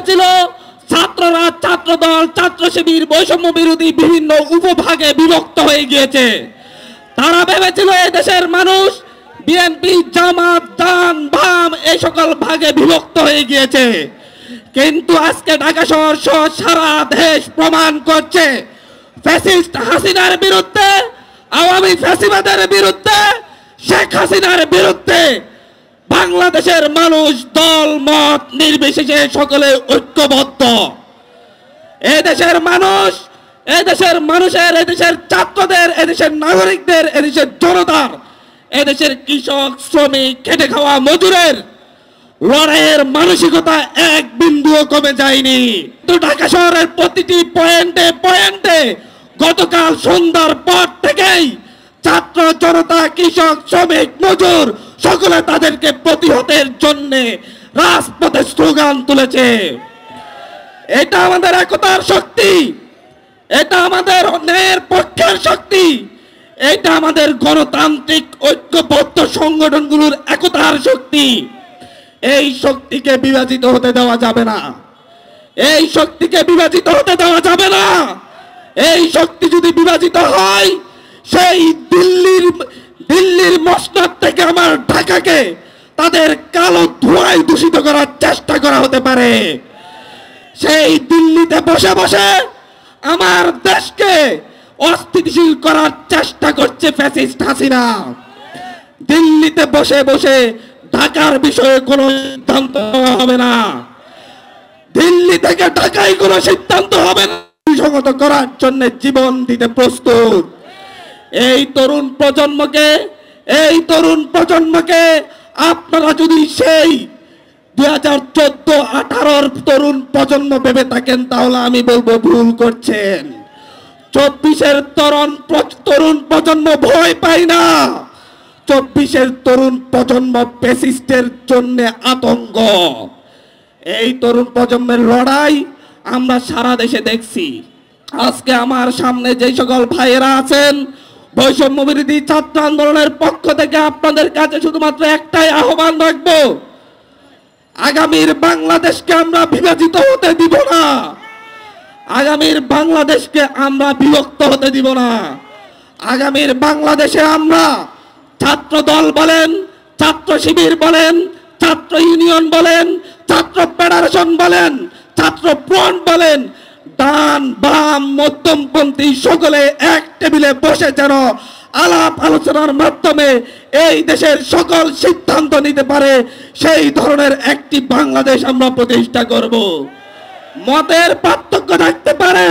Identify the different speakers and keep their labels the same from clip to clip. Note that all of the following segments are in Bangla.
Speaker 1: ভেবেছিল ছাত্ররা, ছাত্রদল, ছাত্র শিবির বৈষম্য বিরোধী বিভিন্ন উপভাগে বিভক্ত হয়ে গিয়েছে। তারা ভেবেছিল এই দেশের মানুষ বিএনপি, জামাত, ডান, বাম এই সকল ভাগে বিভক্ত হয়ে গিয়েছে। কিন্তু আজকে ঢাকা শহর সহ সারা দেশ প্রমাণ করছে ফ্যাসিস্ট হাসিনার বিরুদ্ধে, আওয়ামী ফ্যাসিবাদের বিরুদ্ধে, শেখ হাসিনার বিরুদ্ধে বাংলাদেশের মানুষ দল মত নির্বিশেষে সকলে ঐক্যবদ্ধ। এদেশের মানুষ, এদেশের মানুষের, এদেশের ছাত্রদের, এদেশের নাগরিকদের, এদেশের জনতার, এদেশের কৃষক, শ্রমিক, খেটে খাওয়া মজুরের লড়াইয়ের মানসিকতা এক বিন্দুও কমে যায়নি। তো ঢাকা শহরের প্রতিটি পয়েন্টে পয়েন্টে গতকাল সন্ধ্যার পর থেকেই ছাত্র জনতা, কৃষক, শ্রমিক, মজুর সকলে তাদেরকে প্রতিহতের জন্য রাজপথে স্লোগান তুলেছে। এটা আমাদের একতার শক্তি, এটা আমাদের ন্যায়ের পক্ষের শক্তি, এটা আমাদের গণতান্ত্রিক ঐক্যবদ্ধ সংগঠনগুলোর একতার শক্তি। এই শক্তিকে বিভাজিত হতে দেওয়া যাবে না, এই শক্তিকে বিভাজিত হতে দেওয়া যাবে না। এই শক্তি যদি বিভাজিত হয়, সেই দিল্লির মসনদ থেকে আমার ঢাকাকে তাদের কালো ধোঁয়ায় দূষিত করার চেষ্টা করা হতে পারে। সেই দিল্লিতে বসে বসে আমার দেশকে অস্থিতিশীল করার চেষ্টা করছে ফ্যাসিস্ট হাসিনা। দিল্লিতে বসে বসে ঢাকার বিষয়ে কোনো সিদ্ধান্ত হবে না, দিল্লি থেকে ঢাকায় কোনো সিদ্ধান্ত হবে না। সংগত করার জন্য জীবন দিতে প্রস্তুত। এই তরুণ প্রজন্মকে আপনারা যদি সেই 2014-18 তরুণ প্রজন্ম ভেবে থাকেন, তাহলে আমি বলবো ভুল করছেন। 24-এর তরুণ প্রজন্ম ভয় পায় না। 24-এর তরুণ প্রজন্ম ফ্যাসিস্টের জন্য আতঙ্ক। এই তরুণ প্রজন্মের লড়াই আমরা সারা দেশে দেখছি। আজকে আমার সামনে যে সকল ভাইয়েরা আছেন বৈষম্য বিরোধী ছাত্র আন্দোলনের পক্ষ থেকে আপনাদের কাছে শুধুমাত্র একটাই আহ্বান রাখবো, আগামীর বাংলাদেশকে আমরা বিভাজিত হতে দিব না, আগামীর বাংলাদেশকে আমরা বিভক্ত হতে দিব না। আগামীর বাংলাদেশে আমরা ছাত্র দল বলেন, ছাত্র শিবির বলেন, ছাত্র ইউনিয়ন বলেন, ছাত্র ফেডারেশন বলেন, ছাত্র ফ্রন্ট বলেন, ডান বাম মধ্যমপন্থী সকলে এক টেবিলে বসে যেন আলাপ আলোচনার মাধ্যমে এই দেশের সকল সিদ্ধান্ত নিতে পারে, সেই ধরনের একটি বাংলাদেশ আমরা প্রতিষ্ঠা করব। মতের পার্থক্য থাকতে পারে,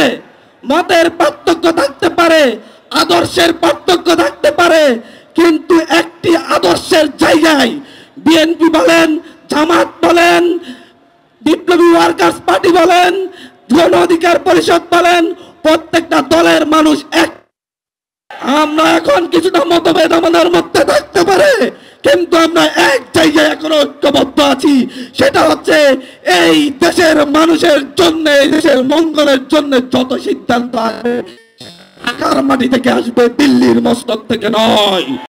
Speaker 1: মতের পার্থক্য থাকতে পারে, আদর্শের পার্থক্য থাকতে পারে, কিন্তু একটি আদর্শের জায়গায় বিএনপি বলেন, জামাত বলেন, বিপ্লবী ওয়ার্কার্স পার্টি বলেন, গণ অধিকার পরিষদ বলেন, প্রত্যেকটা দলের মানুষ এক। আমরা এখন কিছুটা মতভেদ আমাদের মধ্যে থাকতে পারে, কিন্তু আমরা এক জায়গায় এখন ঐক্যবদ্ধ আছি। সেটা হচ্ছে এই দেশের মানুষের জন্য, এই দেশের মঙ্গলের জন্য যত সিদ্ধান্ত আসবে ঢাকার মাটি থেকে আসবে, দিল্লির মস্তক থেকে নয়।